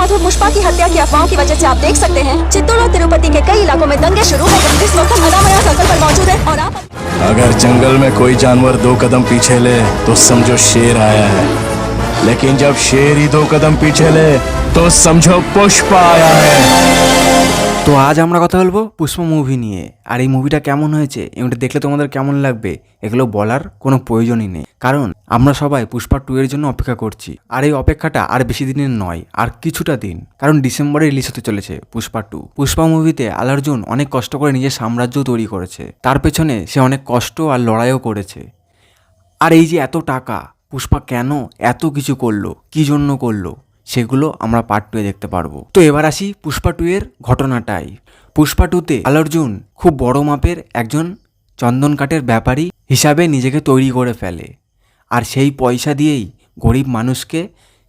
साधु पुष्पा की हत्या की अफवाहों की वजह से आप देख सकते हैं चित्तौड़ और तिरुपति के कई इलाकों में दंगे शुरू हो गए। इस वक्त हम अनामया सर्कल पर मौजूद है और आप अगर जंगल में कोई जानवर 2 कदम पीछे ले तो समझो शेर आया है, लेकिन जब शेर ही 2 कदम पीछे ले तो समझो पुष्पा आया है। তো আজ আমরা কথা বলবো পুষ্পা মুভি নিয়ে। আর এই মুভিটা কেমন হয়েছে, এমনটা দেখলে তোমাদের কেমন লাগবে, এগুলো বলার কোনো প্রয়োজনই নেই, কারণ আমরা সবাই পুষ্পা 2 এর জন্য অপেক্ষা করছি। আর এই অপেক্ষাটা আর বেশি দিনের নয়, আর কিছুটা দিন, কারণ ডিসেম্বরে রিলিজ হতে চলেছে পুষ্পা 2। পুষ্পা মুভিতে আল্লু অর্জুন অনেক কষ্ট করে নিজের সাম্রাজ্য তৈরি করেছে, তার পেছনে সে অনেক কষ্ট আর লড়াইও করেছে। আর এই যে এত টাকা, পুষ্পা কেন এত কিছু করলো, কি জন্য করলো, সেগুলো আমরা পার্ট 2 দেখতে পারবো। তো এবার আসি পুষ্পা 2 এর ঘটনাটাই। পুষ্পা 2তে আল্লু অর্জুন খুব বড় মাপের একজন চন্দন কাঠের ব্যাপারী হিসাবে নিজেকে তৈরি করে ফেলে, আর সেই পয়সা দিয়েই গরিব মানুষকে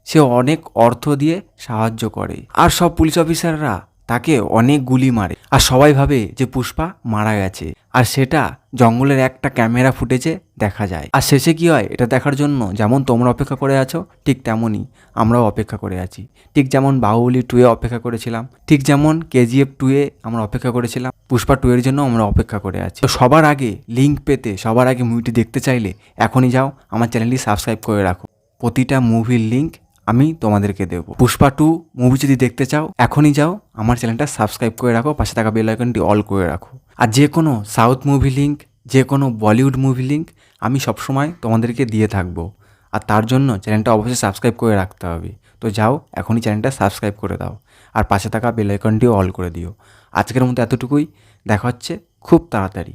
সে অনেক অর্থ দিয়ে সাহায্য করে। আর সব পুলিশ অফিসাররা তাকে অনেক গুলি মারে, আর সবাই ভাবে যে পুষ্পা মারা গেছে, আর সেটা জঙ্গলের একটা ক্যামেরা ফুটেজে দেখা যায়। আর শেষে কি হয় এটা দেখার জন্য যেমন তোমরা অপেক্ষা করে আছো, ঠিক তেমনই আমরাও অপেক্ষা করে আছি। ঠিক যেমন বাহুবলী 2 এ অপেক্ষা করেছিলাম, ঠিক যেমন KGF 2 এ আমরা অপেক্ষা করেছিলাম, পুষ্পা 2 এর জন্য আমরা অপেক্ষা করে আছি। তো সবার আগে লিঙ্ক পেতে, সবার আগে মুভিটি দেখতে চাইলে এখনই যাও আমার চ্যানেলটি সাবস্ক্রাইব করে রাখো, প্রতিটা মুভির লিঙ্ক আমি তোমাদেরকে দেবো। পুষ্পা 2 মুভি যদি দেখতে চাও এখনই যাও আমার চ্যানেলটা সাবস্ক্রাইব করে রাখো, পাশে থাকা বেল আইকনটি অল করে রাখো। আর যে কোনো সাউথ মুভি লিঙ্ক, যে কোনো বলিউড মুভি লিঙ্ক আমি সবসময় তোমাদেরকে দিয়ে থাকবো, আর তার জন্য চ্যানেলটা অবশ্যই সাবস্ক্রাইব করে রাখতে হবে। তো যাও এখনই চ্যানেলটা সাবস্ক্রাইব করে দাও, আর পাশে থাকা বেল আইকনটিও অল করে দিও। আজকের মতো এতটুকুই, দেখা হচ্ছে খুব তাড়াতাড়ি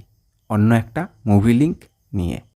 অন্য একটা মুভি লিঙ্ক নিয়ে।